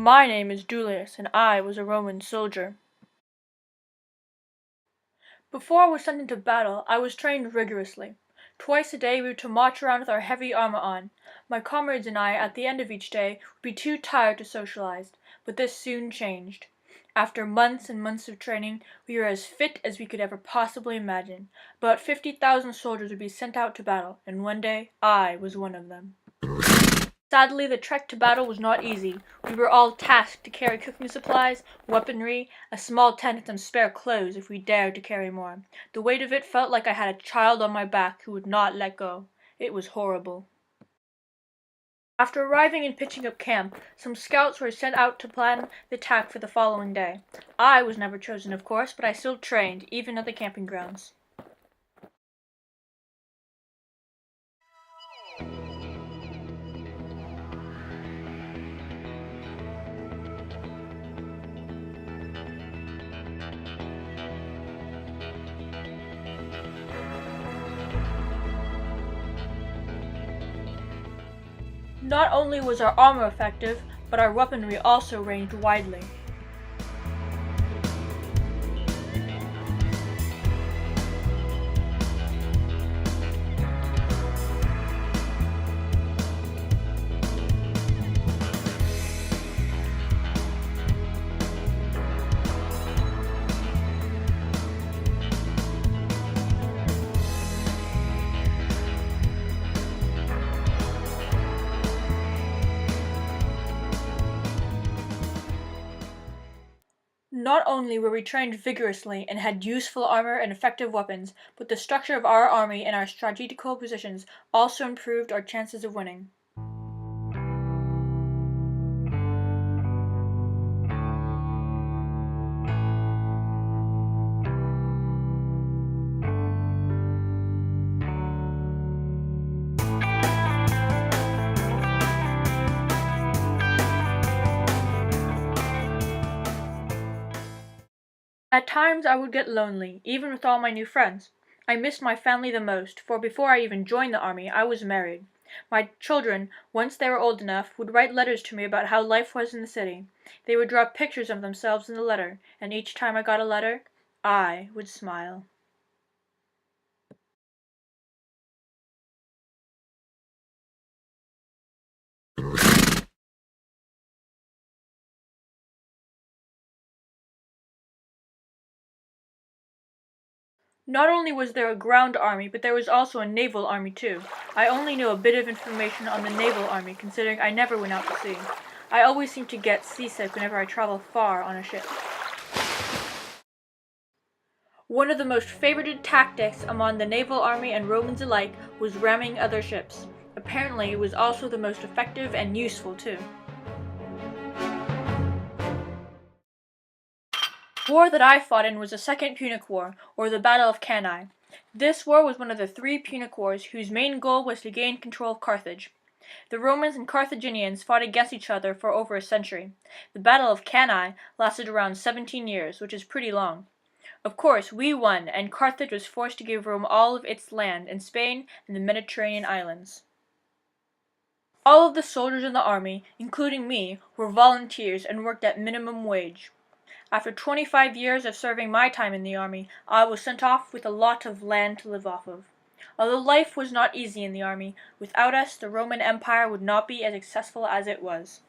My name is Julius, and I was a Roman soldier. Before I was sent into battle, I was trained rigorously. Twice a day we were to march around with our heavy armor on. My comrades and I, at the end of each day, would be too tired to socialize, but this soon changed. After months and months of training, we were as fit as we could ever possibly imagine. About 50,000 soldiers would be sent out to battle, and one day I was one of them. Sadly, the trek to battle was not easy. We were all tasked to carry cooking supplies, weaponry, a small tent and some spare clothes if we dared to carry more. The weight of it felt like I had a child on my back who would not let go. It was horrible. After arriving and pitching up camp, some scouts were sent out to plan the attack for the following day. I was never chosen, of course, but I still trained, even at the camping grounds. Not only was our armor effective, but our weaponry also ranged widely. Not only were we trained vigorously and had useful armor and effective weapons, but the structure of our army and our strategical positions also improved our chances of winning. At times I would get lonely, even with all my new friends. I missed my family the most, for before I even joined the army, I was married. My children, once they were old enough, would write letters to me about how life was in the city. They would draw pictures of themselves in the letter, and each time I got a letter, I would smile. Not only was there a ground army, but there was also a naval army too. I only knew a bit of information on the naval army, considering I never went out to sea. I always seem to get seasick whenever I travel far on a ship. One of the most favorited tactics among the naval army and Romans alike was ramming other ships. Apparently, it was also the most effective and useful too. The war that I fought in was the Second Punic War, or the Battle of Cannae. This war was one of the three Punic Wars whose main goal was to gain control of Carthage. The Romans and Carthaginians fought against each other for over a century. The Battle of Cannae lasted around 17 years, which is pretty long. Of course, we won, and Carthage was forced to give Rome all of its land in Spain and the Mediterranean islands. All of the soldiers in the army, including me, were volunteers and worked at minimum wage. After 25 years of serving my time in the army, I was sent off with a lot of land to live off of. Although life was not easy in the army, without us the Roman Empire would not be as successful as it was.